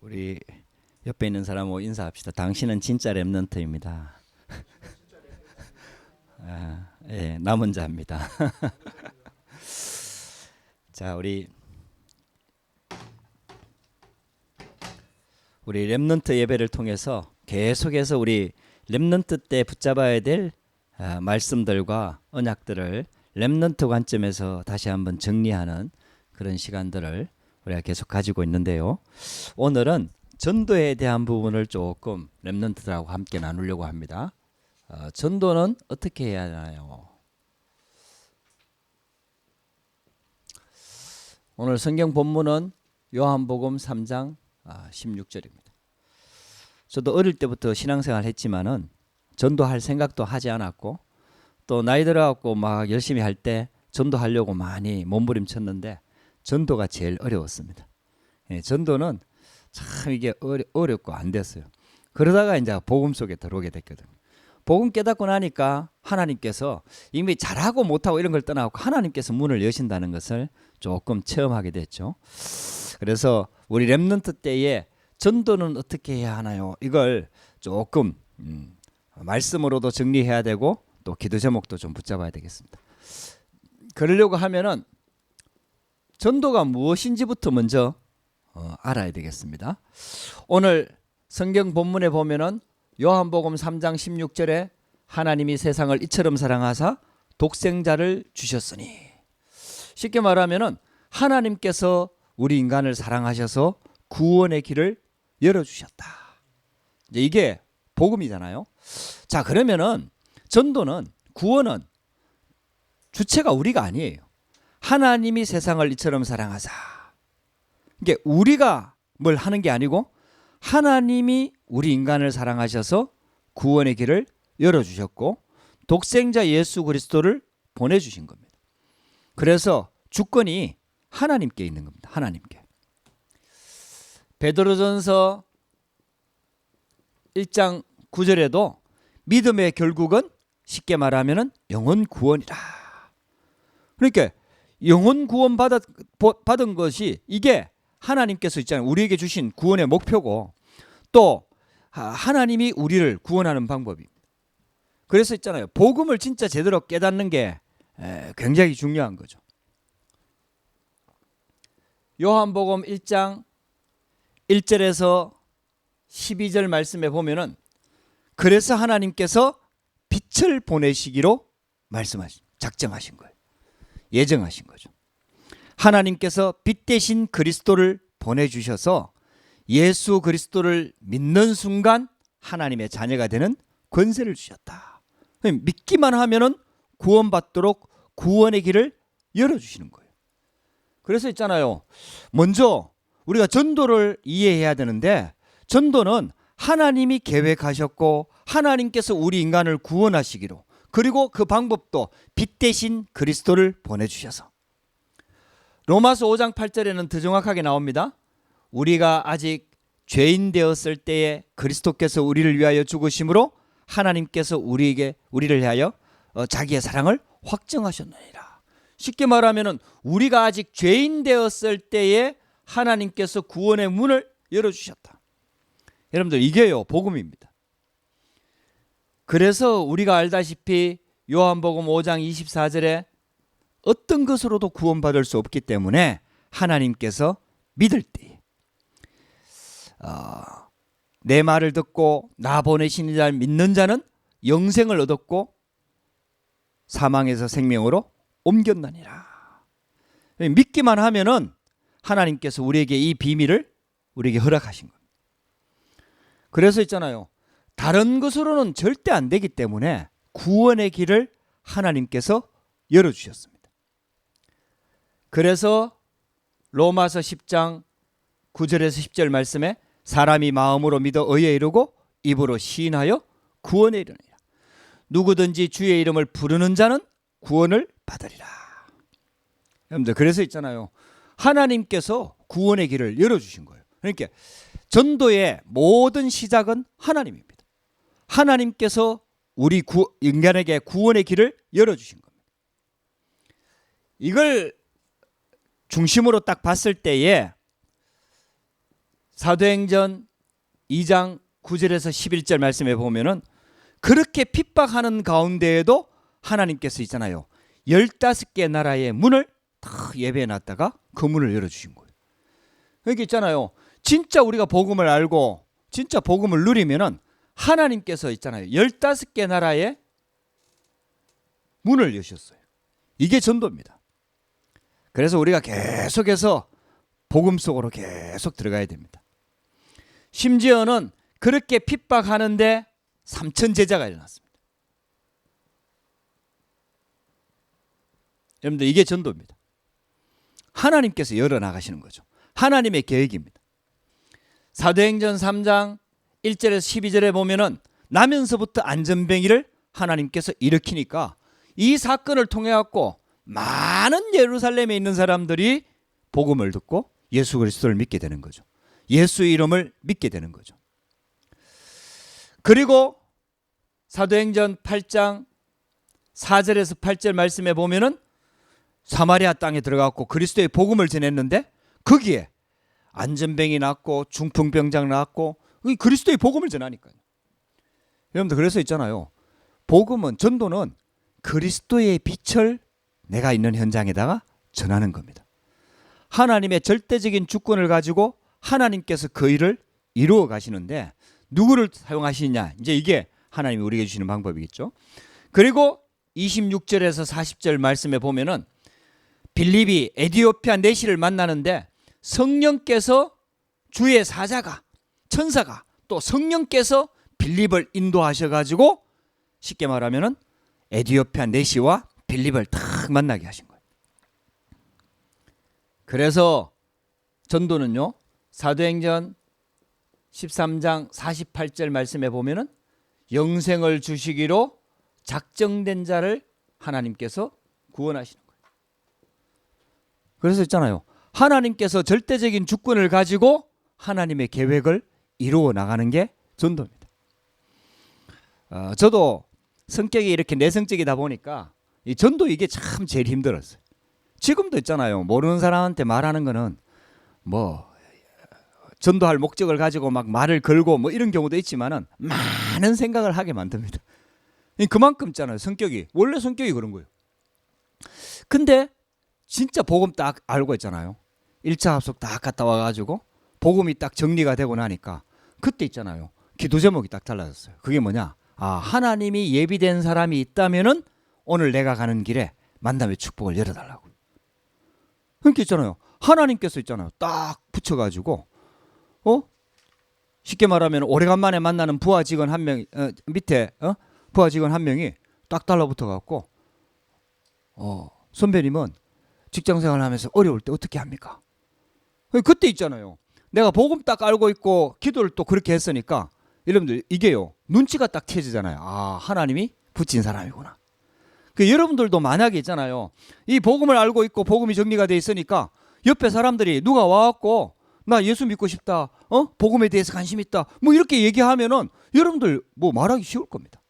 우리 옆에 있는 사람하고 인사합시다. 당신은 진짜 렘넌트입니다. 예, 남은 자입니다. 자, 우리 렘넌트 예배를 통해서 계속해서 우리 렘넌트 때 붙잡아야 될 말씀들과 언약들을 렘넌트 관점에서 다시 한번 정리하는 그런 시간들을 우리가 계속 가지고 있는데요. 오늘은 전도에 대한 부분을 조금 렘넌트들하고 함께 나누려고 합니다. 전도는 어떻게 해야 하나요? 오늘 성경 본문은 요한복음 3장 16절입니다. 저도 어릴 때부터 신앙생활 했지만은 전도할 생각도 하지 않았고, 또 나이 들어갖고 막 열심히 할 때 전도하려고 많이 몸부림쳤는데 전도가 제일 어려웠습니다. 예, 전도는 참 이게 어렵고 안 됐어요. 그러다가 이제 복음 속에 들어오게 됐거든요. 복음 깨닫고 나니까 하나님께서 이미 잘하고 못하고 이런 걸 떠나고 하나님께서 문을 여신다는 것을 조금 체험하게 됐죠. 그래서 우리 렘넌트 때에 전도는 어떻게 해야 하나요? 이걸 조금 말씀으로도 정리해야 되고 또 기도 제목도 좀 붙잡아야 되겠습니다. 그러려고 하면은 전도가 무엇인지부터 먼저 알아야 되겠습니다. 오늘 성경 본문에 보면은 요한복음 3장 16절에 하나님이 세상을 이처럼 사랑하사 독생자를 주셨으니, 쉽게 말하면은 하나님께서 우리 인간을 사랑하셔서 구원의 길을 열어주셨다. 이제 이게 복음이잖아요. 자, 그러면은 전도는, 구원은 주체가 우리가 아니에요. 하나님이 세상을 이처럼 사랑하사, 이게 우리가 뭘 하는 게 아니고 하나님이 우리 인간을 사랑하셔서 구원의 길을 열어주셨고 독생자 예수 그리스도를 보내주신 겁니다. 그래서 주권이 하나님께 있는 겁니다. 하나님께. 베드로전서 1장 9절에도 믿음의 결국은 쉽게 말하면 영혼 구원이라. 그러니까 영혼 구원 받은 것이 이게 하나님께서 있잖아요. 우리에게 주신 구원의 목표고 또 하나님이 우리를 구원하는 방법입니다. 그래서 있잖아요. 복음을 진짜 제대로 깨닫는 게 굉장히 중요한 거죠. 요한복음 1장 1절에서 12절 말씀에 보면은 그래서 하나님께서 빛을 보내시기로 작정하신 거예요. 예정하신 거죠. 하나님께서 빛 대신 그리스도를 보내주셔서 예수 그리스도를 믿는 순간 하나님의 자녀가 되는 권세를 주셨다. 믿기만 하면은 구원받도록 구원의 길을 열어주시는 거예요. 그래서 있잖아요. 먼저 우리가 전도를 이해해야 되는데, 전도는 하나님이 계획하셨고 하나님께서 우리 인간을 구원하시기로, 그리고 그 방법도 빛 대신 그리스도를 보내주셔서. 로마서 5장 8절에는 더 정확하게 나옵니다. 우리가 아직 죄인 되었을 때에 그리스도께서 우리를 위하여 죽으심으로 하나님께서 우리를 위하여 자기의 사랑을 확정하셨느니라. 쉽게 말하면 우리가 아직 죄인 되었을 때에 하나님께서 구원의 문을 열어주셨다. 여러분들, 이게요 복음입니다. 그래서 우리가 알다시피 요한복음 5장 24절에 어떤 것으로도 구원받을 수 없기 때문에 하나님께서 믿을 때 내 말을 듣고 나 보내신 이를 믿는 자는 영생을 얻었고 사망에서 생명으로 옮겼나니라. 믿기만 하면은 하나님께서 우리에게 이 비밀을 우리에게 허락하신 겁니다. 그래서 있잖아요. 다른 것으로는 절대 안 되기 때문에 구원의 길을 하나님께서 열어주셨습니다. 그래서 로마서 10장 9절에서 10절 말씀에 사람이 마음으로 믿어 의에 이르고 입으로 시인하여 구원에 이르느니라. 누구든지 주의 이름을 부르는 자는 구원을 받으리라. 여러분들, 그래서 있잖아요. 하나님께서 구원의 길을 열어주신 거예요. 그러니까 전도의 모든 시작은 하나님입니다. 하나님께서 우리 인간에게 구원의 길을 열어주신 겁니다. 이걸 중심으로 딱 봤을 때에 사도행전 2장 9절에서 11절 말씀에 보면은 그렇게 핍박하는 가운데에도 하나님께서 있잖아요. 15개 나라의 문을 다 예배해 놨다가 그 문을 열어주신 거예요. 여기 있잖아요. 진짜 우리가 복음을 알고 진짜 복음을 누리면은 하나님께서 있잖아요. 15개 나라의 문을 여셨어요. 이게 전도입니다. 그래서 우리가 계속해서 복음 속으로 계속 들어가야 됩니다. 심지어는 그렇게 핍박하는데 3천 제자가 일어났습니다. 여러분들 이게 전도입니다. 하나님께서 열어나가시는 거죠. 하나님의 계획입니다. 사도행전 3장 1절에서 12절에 보면은 나면서부터 안전뱅이를 하나님께서 일으키니까 이 사건을 통해 갖고 많은 예루살렘에 있는 사람들이 복음을 듣고 예수 그리스도를 믿게 되는 거죠. 예수의 이름을 믿게 되는 거죠. 그리고 사도행전 8장 4절에서 8절 말씀에 보면은 사마리아 땅에 들어가고 그리스도의 복음을 전했는데 거기에 안전병이 났고 중풍병장 났고 그리스도의 복음을 전하니까요. 여러분들 그래서 있잖아요. 복음은 전도는 그리스도의 빛을 내가 있는 현장에다가 전하는 겁니다. 하나님의 절대적인 주권을 가지고 하나님께서 그 일을 이루어 가시는데 누구를 사용하시느냐, 이제 이게 하나님이 우리에게 주시는 방법이겠죠. 그리고 26절에서 40절 말씀에 보면은 빌립이 에디오피아 내시를 만나는데 성령께서 주의 사자가 천사가 또 성령께서 빌립을 인도하셔가지고 쉽게 말하면은 에디오피아 내시와 빌립을 딱 만나게 하신 거예요. 그래서 전도는요, 사도행전 13장 48절 말씀에 보면은 영생을 주시기로 작정된 자를 하나님께서 구원하시는 거예요. 그래서 있잖아요. 하나님께서 절대적인 주권을 가지고 하나님의 계획을 이루어 나가는 게 전도입니다. 저도 성격이 이렇게 내성적이다 보니까 이 전도 이게 참 제일 힘들었어요. 지금도 있잖아요. 모르는 사람한테 말하는 거는 뭐 전도할 목적을 가지고 막 말을 걸고 뭐 이런 경우도 있지만은 많은 생각을 하게 만듭니다. 그만큼 있잖아요. 성격이 원래 성격이 그런 거예요. 근데 진짜 복음 딱 알고 있잖아요. 1차 합숙 딱 갔다 와가지고 복음이 딱 정리가 되고 나니까 그때 있잖아요. 기도 제목이 딱 달라졌어요. 그게 뭐냐? 하나님이 예비된 사람이 있다면은 오늘 내가 가는 길에 만남의 축복을 열어달라고. 그러니까 있잖아요. 하나님께서 있잖아요. 딱 붙여가지고 쉽게 말하면 오래간만에 만나는 부하 직원 한 명 밑에 부하 직원 한 명이 딱 달라붙어 갖고 선배님은 직장생활 하면서 어려울 때 어떻게 합니까? 그때 있잖아요. 내가 복음 딱 알고 있고 기도를 또 그렇게 했으니까 여러분들 이게요. 눈치가 딱 채지잖아요. 하나님이 붙인 사람이구나. 여러분들도 만약에 있잖아요. 이 복음을 알고 있고 복음이 정리가 돼 있으니까 옆에 사람들이 누가 와갖고 나 예수 믿고 싶다. 복음에 대해서 관심 있다. 뭐 이렇게 얘기하면은 여러분들 뭐 말하기 쉬울 겁니다.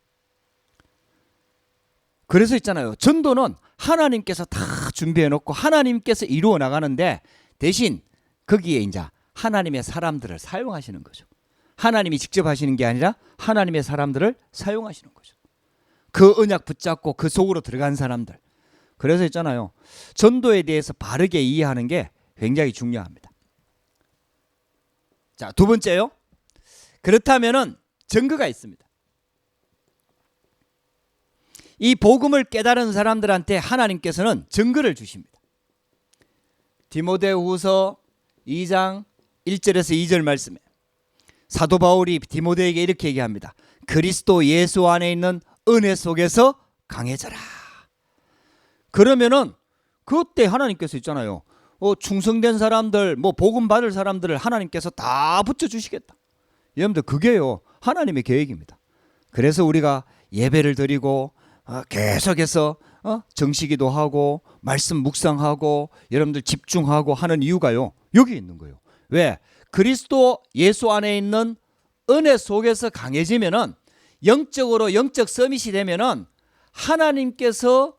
그래서 있잖아요. 전도는 하나님께서 다 준비해 놓고 하나님께서 이루어 나가는데 대신 거기에 이제 하나님의 사람들을 사용하시는 거죠. 하나님이 직접 하시는 게 아니라 하나님의 사람들을 사용하시는 거죠. 그 언약 붙잡고 그 속으로 들어간 사람들. 그래서 있잖아요. 전도에 대해서 바르게 이해하는 게 굉장히 중요합니다. 자, 두 번째요. 그렇다면은 증거가 있습니다. 이 복음을 깨달은 사람들한테 하나님께서는 증거를 주십니다. 디모데후서 2장 1절에서 2절 말씀에 사도 바울이 디모데에게 이렇게 얘기합니다. 그리스도 예수 안에 있는 은혜 속에서 강해져라. 그러면은 그때 하나님께서 있잖아요. 충성된 사람들, 뭐 복음 받을 사람들을 하나님께서 다 붙여주시겠다. 여러분들 그게요 하나님의 계획입니다. 그래서 우리가 예배를 드리고 계속해서 정시기도 하고 말씀 묵상하고 여러분들 집중하고 하는 이유가요 여기 있는 거예요. 왜? 그리스도 예수 안에 있는 은혜 속에서 강해지면은 영적으로 영적 서밋이 되면은 하나님께서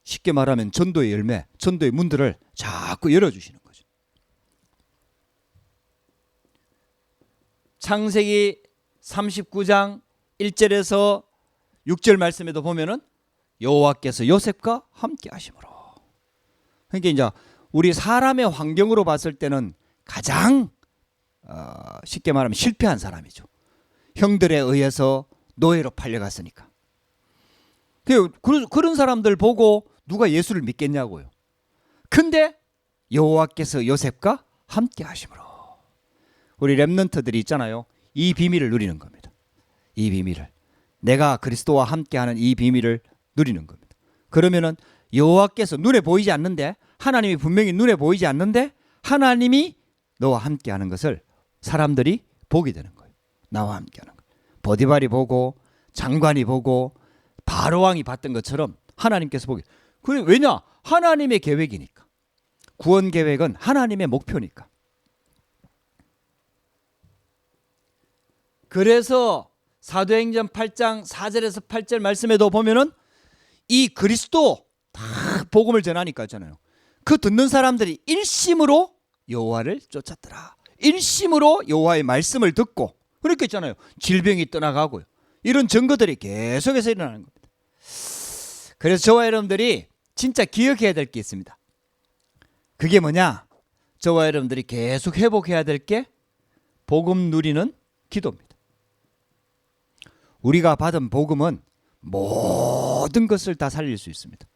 쉽게 말하면 전도의 열매, 전도의 문들을 자꾸 열어주시는 거죠. 창세기 39장 1절에서 6절 말씀에도 보면은 여호와께서 요셉과 함께 하심으로. 그러니까 이제 우리 사람의 환경으로 봤을 때는 가장 쉽게 말하면 실패한 사람이죠. 형들에 의해서 노예로 팔려갔으니까. 그런 사람들 보고 누가 예수를 믿겠냐고요. 근데 여호와께서 요셉과 함께 하심으로. 우리 렘넌트들이 있잖아요. 이 비밀을 누리는 겁니다. 이 비밀을. 내가 그리스도와 함께하는 이 비밀을 누리는 겁니다. 그러면은 여호와께서 눈에 보이지 않는데, 하나님이 분명히 눈에 보이지 않는데 하나님이 너와 함께하는 것을 사람들이 보게 되는 거예요. 나와 함께하는 거. 보디발이 보고 장관이 보고 바로왕이 봤던 것처럼 하나님께서 보게. 왜냐? 하나님의 계획이니까. 구원 계획은 하나님의 목표니까. 그래서 사도행전 8장 4절에서 8절 말씀에도 보면은 이 그리스도 다 복음을 전하니까 있잖아요. 그 듣는 사람들이 일심으로 여호와를 쫓았더라. 일심으로 여호와의 말씀을 듣고, 그러니까 있잖아요. 질병이 떠나가고요. 이런 증거들이 계속해서 일어나는 겁니다. 그래서 저와 여러분들이 진짜 기억해야 될 게 있습니다. 그게 뭐냐? 저와 여러분들이 계속 회복해야 될 게 복음 누리는 기도입니다. 우리가 받은 복음은 모든 것을 다 살릴 수 있습니다.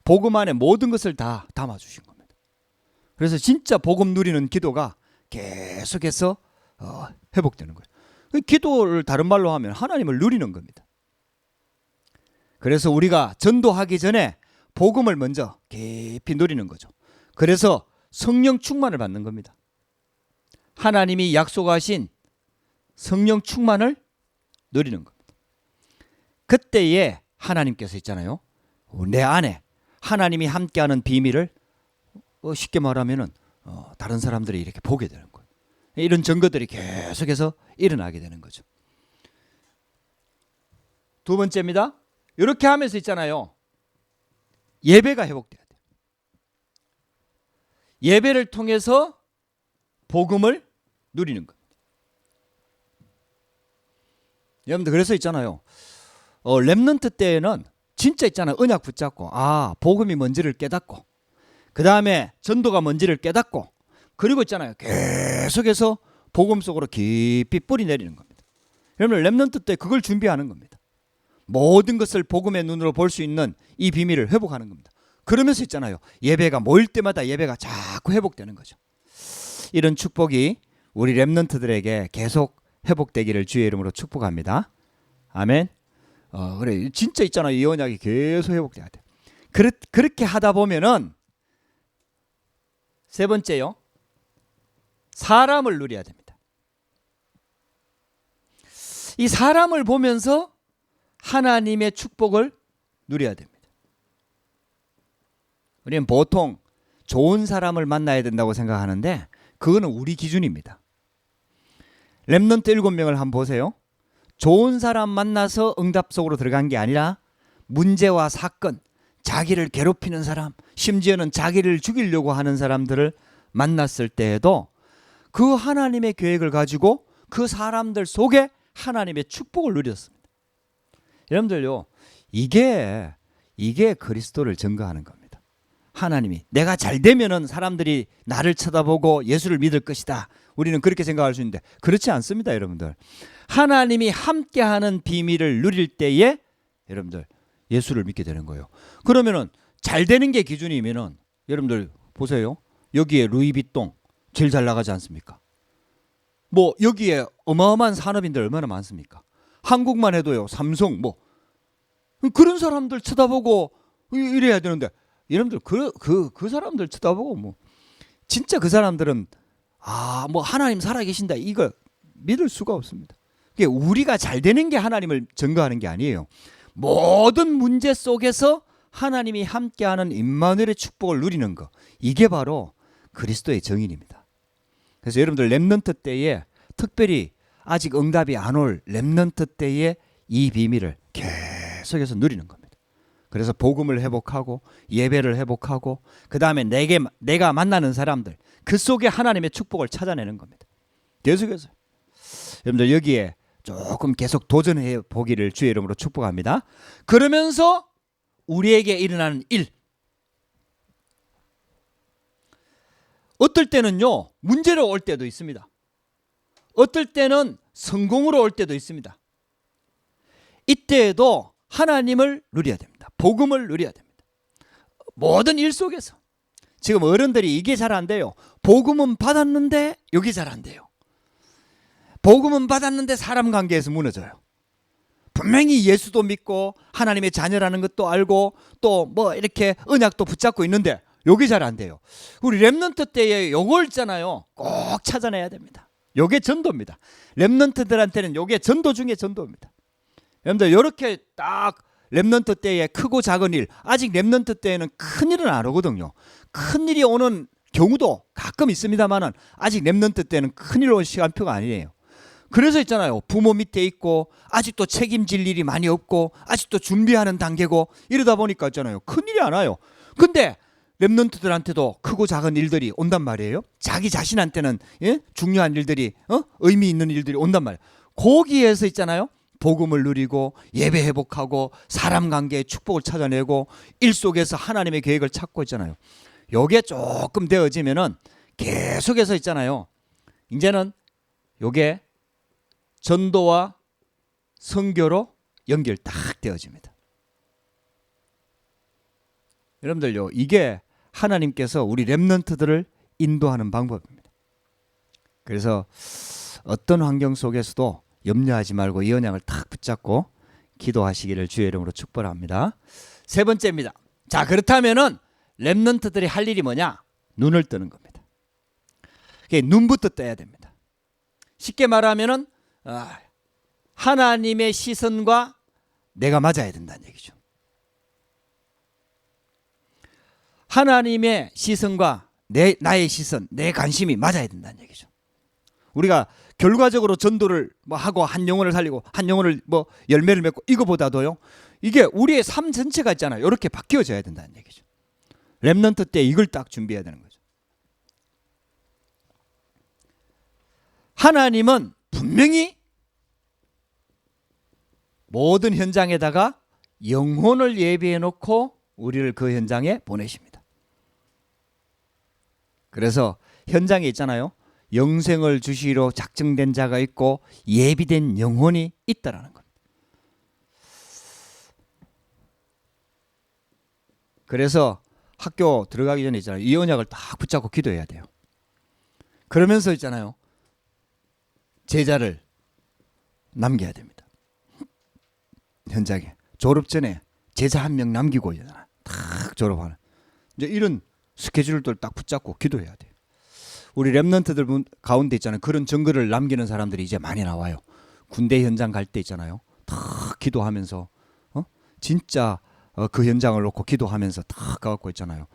복음 안에 모든 것을 다 담아주신 겁니다. 그래서 진짜 복음 누리는 기도가 계속해서 회복되는 거예요. 기도를 다른 말로 하면 하나님을 누리는 겁니다. 그래서 우리가 전도하기 전에 복음을 먼저 깊이 누리는 거죠. 그래서 성령 충만을 받는 겁니다. 하나님이 약속하신 성령 충만을 누리는 겁니다. 그때에 하나님께서 있잖아요. 내 안에 하나님이 함께하는 비밀을 쉽게 말하면은 다른 사람들이 이렇게 보게 되는 거예요. 이런 증거들이 계속해서 일어나게 되는 거죠. 두 번째입니다. 이렇게 하면서 있잖아요. 예배가 회복돼야 돼요. 예배를 통해서 복음을 누리는 겁니다. 여러분들 그래서 있잖아요. 렘넌트 때에는 진짜 있잖아요. 언약 붙잡고 복음이 뭔지를 깨닫고, 그 다음에 전도가 뭔지를 깨닫고, 그리고 있잖아요. 계속해서 복음 속으로 깊이 뿌리 내리는 겁니다. 여러분 렘넌트 때 그걸 준비하는 겁니다. 모든 것을 복음의 눈으로 볼 수 있는 이 비밀을 회복하는 겁니다. 그러면서 있잖아요. 예배가 모일 때마다 예배가 자꾸 회복되는 거죠. 이런 축복이 우리 렘넌트들에게 계속 회복되기를 주의 이름으로 축복합니다. 아멘. 그래 진짜 있잖아요. 이 언약이 계속 회복돼야 돼. 그렇게 하다 보면은 세 번째요. 사람을 누려야 됩니다. 이 사람을 보면서 하나님의 축복을 누려야 됩니다. 우리는 보통 좋은 사람을 만나야 된다고 생각하는데 그거는 우리 기준입니다. 렘넌트 7명을 한번 보세요. 좋은 사람 만나서 응답 속으로 들어간 게 아니라 문제와 사건, 자기를 괴롭히는 사람, 심지어는 자기를 죽이려고 하는 사람들을 만났을 때에도 그 하나님의 계획을 가지고 그 사람들 속에 하나님의 축복을 누렸습니다. 여러분들요, 이게 그리스도를 증거하는 겁니다. 하나님이 내가 잘 되면은 사람들이 나를 쳐다보고 예수를 믿을 것이다. 우리는 그렇게 생각할 수 있는데 그렇지 않습니다, 여러분들. 하나님이 함께하는 비밀을 누릴 때에 여러분들 예수를 믿게 되는 거예요. 그러면은 잘 되는 게 기준이면은 여러분들 보세요. 여기에 루이비통 제일 잘 나가지 않습니까? 뭐 여기에 어마어마한 산업인들 얼마나 많습니까? 한국만 해도요. 삼성 뭐 그런 사람들 쳐다보고 이래야 되는데 여러분들 그 사람들 쳐다보고 뭐 진짜 그 사람들은 뭐 하나님 살아계신다 이거 믿을 수가 없습니다. 우리가 잘 되는 게 하나님을 증거하는 게 아니에요. 모든 문제 속에서 하나님이 함께하는 임마누엘의 축복을 누리는 거, 이게 바로 그리스도의 정인입니다. 그래서 여러분들 렘넌트 때에 특별히 아직 응답이 안 올 렘넌트 때에 이 비밀을 계속해서 누리는 겁니다. 그래서 복음을 회복하고 예배를 회복하고 그 다음에 내가 만나는 사람들 그 속에 하나님의 축복을 찾아내는 겁니다. 계속해서 여러분들 여기에 조금 계속 도전해 보기를 주의 이름으로 축복합니다. 그러면서 우리에게 일어나는 일, 어떨 때는요 문제로 올 때도 있습니다. 어떨 때는 성공으로 올 때도 있습니다. 이때에도 하나님을 누려야 됩니다. 복음을 누려야 됩니다. 모든 일 속에서. 지금 어른들이 이게 잘 안 돼요. 복음은 받았는데 여기 잘 안 돼요. 복음은 받았는데 사람 관계에서 무너져요. 분명히 예수도 믿고 하나님의 자녀라는 것도 알고 또 뭐 이렇게 언약도 붙잡고 있는데 여기 잘 안 돼요. 우리 렘넌트 때에 요걸 있잖아요. 꼭 찾아내야 됩니다. 요게 전도입니다. 렘넌트들한테는 요게 전도 중에 전도입니다. 여러분들 이렇게 딱 렘넌트 때에 크고 작은 일, 아직 렘넌트 때에는 큰 일은 안 오거든요. 큰 일이 오는 경우도 가끔 있습니다만은 아직 렘넌트 때는 큰 일 올 시간표가 아니에요. 그래서 있잖아요. 부모 밑에 있고 아직도 책임질 일이 많이 없고 아직도 준비하는 단계고 이러다 보니까 있잖아요. 큰 일이 안 와요. 근데 렘넌트들한테도 크고 작은 일들이 온단 말이에요. 자기 자신한테는 중요한 일들이 의미 있는 일들이 온단 말이에요. 거기에서 있잖아요. 복음을 누리고 예배 회복하고 사람 관계의 축복을 찾아내고 일 속에서 하나님의 계획을 찾고 있잖아요. 요게 조금 되어지면은 계속해서 있잖아요. 이제는 요게 전도와 선교로 연결 딱 되어집니다. 여러분들요, 이게 하나님께서 우리 렘넌트들을 인도하는 방법입니다. 그래서 어떤 환경 속에서도 염려하지 말고 이 언약을 탁 붙잡고 기도하시기를 주의 이름으로 축복합니다. 세 번째입니다. 자, 그렇다면은 렘넌트들이 할 일이 뭐냐? 눈을 뜨는 겁니다. 눈부터 떠야 됩니다. 쉽게 말하면은 하나님의 시선과 내가 맞아야 된다는 얘기죠. 하나님의 시선과 나의 시선, 내 관심이 맞아야 된다는 얘기죠. 우리가 결과적으로 전도를 하고 한 영혼을 살리고 한 영혼을 열매를 맺고 이거보다도요, 이게 우리의 삶 전체가 있잖아요. 이렇게 바뀌어져야 된다는 얘기죠. 렘넌트 때 이걸 딱 준비해야 되는 거죠. 하나님은 분명히 모든 현장에다가 영혼을 예비해 놓고 우리를 그 현장에 보내십니다. 그래서 현장에 있잖아요. 영생을 주시러 작정된 자가 있고 예비된 영혼이 있다라는 겁니다. 그래서 학교 들어가기 전에 있잖아요. 이 언약을 딱 붙잡고 기도해야 돼요. 그러면서 있잖아요. 제자를 남겨야 됩니다. 현장에 졸업 전에 제자 한 명 남기고 있잖아. 딱 졸업하는. 이제 이런 스케줄들 딱 붙잡고 기도해야 돼요. 우리 렘넌트들 가운데 있잖아요. 그런 증거를 남기는 사람들이 이제 많이 나와요. 군대 현장 갈 때 있잖아요. 딱 기도하면서 진짜 그 현장을 놓고 기도하면서 딱 가갖고 있잖아요.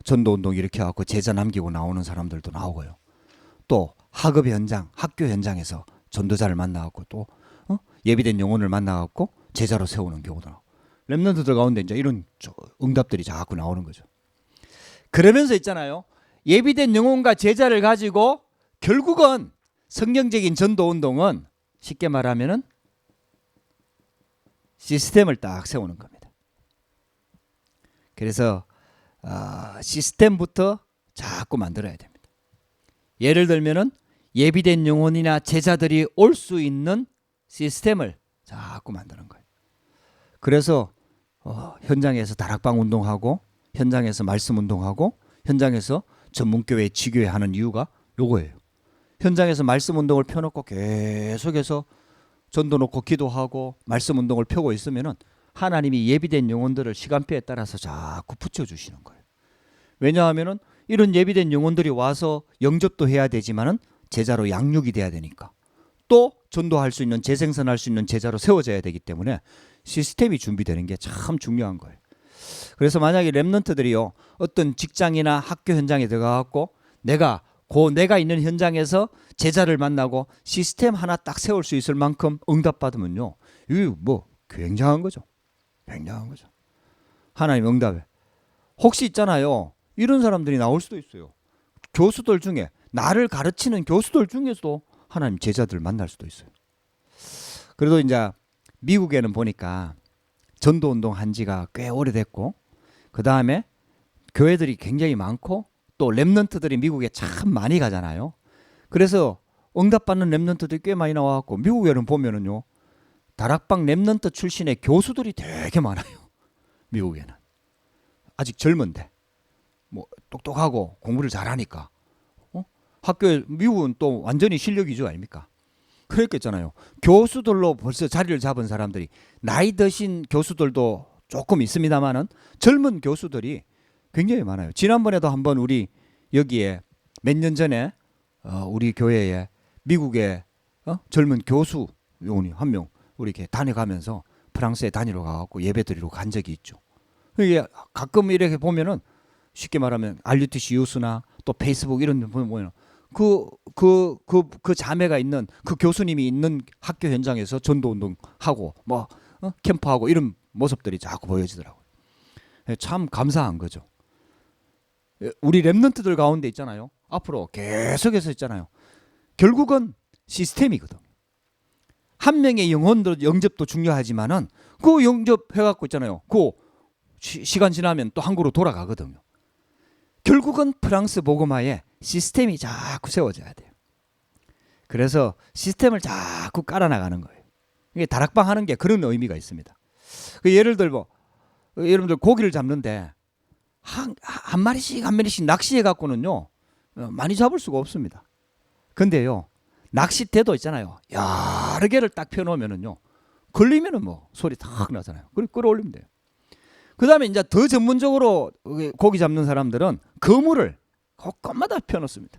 전도운동 이렇게 해갖고 제자 남기고 나오는 사람들도 나오고요. 또 학업 현장, 학교 현장에서 전도자를 만나갖고 또 예비된 영혼을 만나갖고 제자로 세우는 경우도 나오고. 렘넌트들 가운데 이제 이런 응답들이 자꾸 나오는 거죠. 그러면서 있잖아요. 예비된 영혼과 제자를 가지고 결국은 성경적인 전도운동은 쉽게 말하면은 시스템을 딱 세우는 겁니다. 그래서 시스템부터 자꾸 만들어야 됩니다. 예를 들면은 예비된 영혼이나 제자들이 올 수 있는 시스템을 자꾸 만드는 거예요. 그래서 현장에서 다락방 운동하고 현장에서 말씀 운동하고 현장에서 전문교회 지교회 하는 이유가 요거예요. 현장에서 말씀 운동을 펴놓고 계속해서 전도 놓고 기도하고 말씀 운동을 펴고 있으면은 하나님이 예비된 영혼들을 시간표에 따라서 자꾸 붙여주시는 거예요. 왜냐하면은 이런 예비된 영혼들이 와서 영접도 해야 되지만은 제자로 양육이 돼야 되니까 또 전도할 수 있는 재생산할 수 있는 제자로 세워져야 되기 때문에 시스템이 준비되는 게 참 중요한 거예요. 그래서 만약에 렘넌트들이요 어떤 직장이나 학교 현장에 들어가갖고 내가 있는 현장에서 제자를 만나고 시스템 하나 딱 세울 수 있을 만큼 응답받으면요 이게 굉장한 거죠. 굉장한 거죠. 하나님 응답에 혹시 있잖아요 이런 사람들이 나올 수도 있어요. 교수들 중에 나를 가르치는 교수들 중에서도 하나님 제자들 만날 수도 있어요. 그래도 이제 미국에는 보니까 전도운동 한 지가 꽤 오래됐고, 그 다음에 교회들이 굉장히 많고, 또 렘넌트들이 미국에 참 많이 가잖아요. 그래서 응답받는 렘넌트들이 꽤 많이 나와갖고, 미국에는 보면은요, 다락방 렘넌트 출신의 교수들이 되게 많아요. 미국에는 아직 젊은데 뭐 똑똑하고 공부를 잘하니까 학교에, 미국은 또 완전히 실력 위주 아닙니까? 그랬겠잖아요. 교수들로 벌써 자리를 잡은 사람들이, 나이 드신 교수들도 조금 있습니다만은 젊은 교수들이 굉장히 많아요. 지난번에도 한번 우리 여기에 몇 년 전에 우리 교회에 미국의 젊은 교수 요원이 한 명 우리 이렇게 다녀가면서 프랑스에 다니러 가갖고 예배 드리러 간 적이 있죠. 이게 가끔 이렇게 보면은, 쉽게 말하면 RUTC 뉴스나 또 페이스북 이런 데 보면 그 자매가 있는, 그 교수님이 있는 학교 현장에서 전도운동 하고 뭐 캠프하고 이런 모습들이 자꾸 보여지더라고요. 참 감사한 거죠. 우리 렘넌트들 가운데 있잖아요. 앞으로 계속해서 있잖아요. 결국은 시스템이거든. 한 명의 영접도 중요하지만은 그 영접해갖고 있잖아요. 그 시간 지나면 또 한국으로 돌아가거든요. 결국은 프랑스 복음화에 시스템이 자꾸 세워져야 돼요. 그래서 시스템을 자꾸 깔아나가는 거예요. 이게 다락방 하는 게 그런 의미가 있습니다. 예를 들어 여러분들 고기를 잡는데 한 마리씩 낚시해 갖고는요 많이 잡을 수가 없습니다. 근데요 낚싯대도 있잖아요. 여러 개를 딱 펴놓으면은요 걸리면은 뭐 소리 탁 나잖아요. 그리고 끌어올리면 돼요. 그 다음에 이제 더 전문적으로 고기 잡는 사람들은 그물을 곳곳마다 펴놓습니다.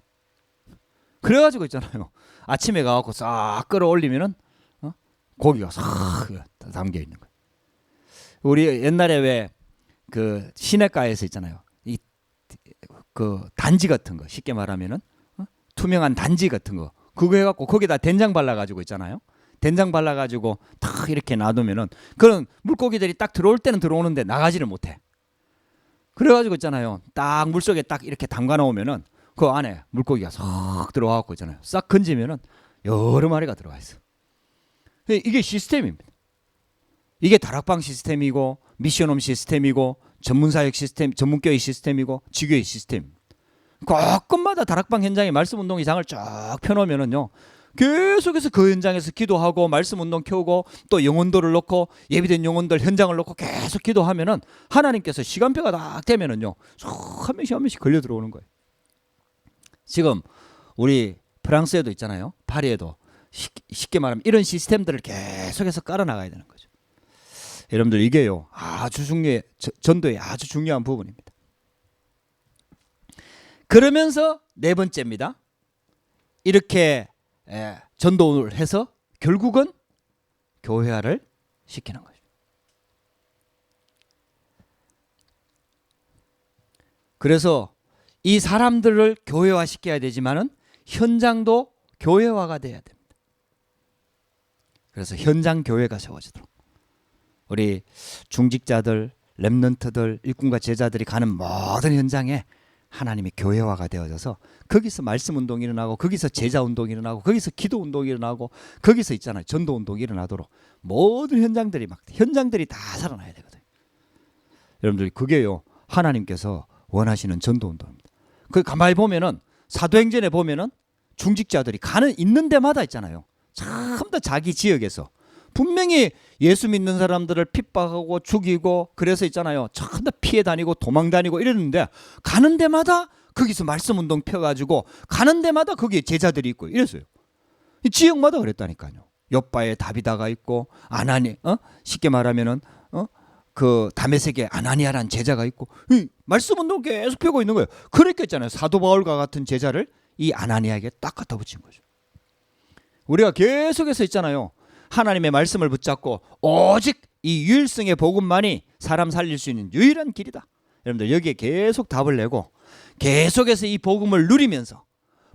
그래가지고 있잖아요. 아침에 가갖고 싹 끌어올리면은 고기가 싹 담겨 있는 거예요. 우리 옛날에 왜 그 시내가에서 있잖아요. 그 단지 같은 거, 쉽게 말하면은 투명한 단지 같은 거, 그거 해갖고 거기다 된장 발라가지고 있잖아요. 된장 발라가지고 탁 이렇게 놔두면은 그런 물고기들이 딱 들어올 때는 들어오는데 나가지를 못해. 그래가지고 있잖아요. 딱 물속에 딱 이렇게 담가 놓으면은 그 안에 물고기가 싹 들어와갖고 있잖아요. 싹 건지면은 여러 마리가 들어가 있어. 이게 시스템입니다. 이게 다락방 시스템이고 미션홈 시스템이고 전문사역 시스템, 전문교회 시스템이고 지교회 시스템. 곳곳마다 다락방 현장에 말씀운동의 장을 쫙 펴놓으면은요. 계속해서 그 현장에서 기도하고 말씀운동 켜고 또 영혼들을 놓고 예비된 영혼들 현장을 놓고 계속 기도하면은 하나님께서 시간표가 딱 되면은요. 한 명씩 걸려 들어오는 거예요. 지금 우리 프랑스에도 있잖아요. 파리에도 쉽게 말하면 이런 시스템들을 계속해서 깔아나가야 되는 거죠. 여러분들 이게요. 아주 전도의 아주 중요한 부분입니다. 그러면서 네 번째입니다. 이렇게 전도를 해서 결국은 교회화를 시키는 거죠. 그래서 이 사람들을 교회화 시켜야 되지만은 현장도 교회화가 돼야 됩니다. 그래서 현장 교회가 세워지도록 우리 중직자들, 렘넌트들, 일꾼과 제자들이 가는 모든 현장에 하나님의 교회화가 되어져서 거기서 말씀 운동이 일어나고 거기서 제자 운동이 일어나고 거기서 기도 운동이 일어나고 거기서 있잖아요. 전도 운동이 일어나도록 모든 현장들이 다 살아나야 되거든요. 여러분들 그게요. 하나님께서 원하시는 전도 운동입니다. 그 가만히 보면은 사도행전에 보면은 중직자들이 있는 데마다 있잖아요. 전부 다 자기 지역에서 분명히 예수 믿는 사람들을 핍박하고 죽이고 그래서 있잖아요. 전부 다 피해 다니고 도망 다니고 이랬는데 가는 데마다 거기서 말씀 운동 펴가지고 가는 데마다 거기에 제자들이 있고 이랬어요. 이 지역마다 그랬다니까요. 옆바에 다비다가 있고 쉽게 말하면은 그 다메섹에 아나니아라는 제자가 있고 이 말씀 운동 계속 펴고 있는 거예요. 그랬겠잖아요. 사도 바울과 같은 제자를 이 아나니아에게 딱 갖다 붙인 거죠. 우리가 계속해서 있잖아요. 하나님의 말씀을 붙잡고 오직 이 유일성의 복음만이 사람 살릴 수 있는 유일한 길이다. 여러분들 여기에 계속 답을 내고 계속해서 이 복음을 누리면서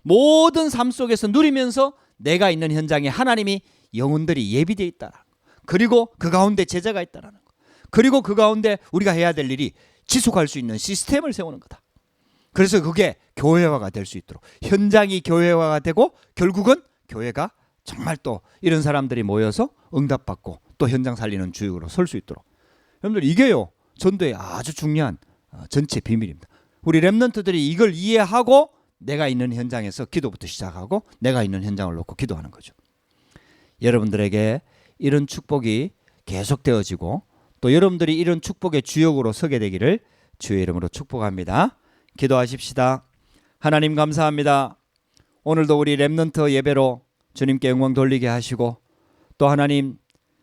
모든 삶 속에서 누리면서 내가 있는 현장에 하나님이 영혼들이 예비되어 있다라는 거. 그리고 그 가운데 제자가 있다라는 거. 그리고 그 가운데 우리가 해야 될 일이 지속할 수 있는 시스템을 세우는 거다. 그래서 그게 교회화가 될 수 있도록 현장이 교회화가 되고 결국은 교회가 정말 또 이런 사람들이 모여서 응답받고 또 현장 살리는 주역으로 설 수 있도록. 여러분들 이게요 전도의 아주 중요한 전체 비밀입니다. 우리 렘넌트들이 이걸 이해하고 내가 있는 현장에서 기도부터 시작하고 내가 있는 현장을 놓고 기도하는 거죠. 여러분들에게 이런 축복이 계속되어지고 또 여러분들이 이런 축복의 주역으로 서게 되기를 주의 이름으로 축복합니다. 기도하십시다. 하나님 감사합니다. 오늘도 우리 렘넌트 예배로 주님께 영광 돌리게 하시고 또 하나님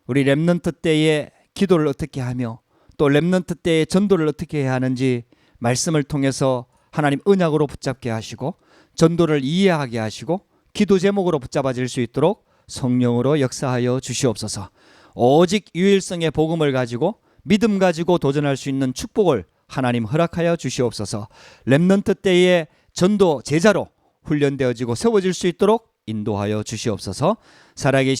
우리 렘넌트 때에 기도를 어떻게 하며 또 렘넌트 때의 전도를 어떻게 해야 하는지 말씀을 통해서 하나님 언약으로 붙잡게 하시고 전도를 이해하게 하시고 기도 제목으로 붙잡아질 수 있도록 성령으로 역사하여 주시옵소서. 오직 유일성의 복음을 가지고 믿음 가지고 도전할 수 있는 축복을 하나님 허락하여 주시옵소서. 렘넌트 때의 전도 제자로 훈련되어지고 세워질 수 있도록 인도하여 주시옵소서. 살아계신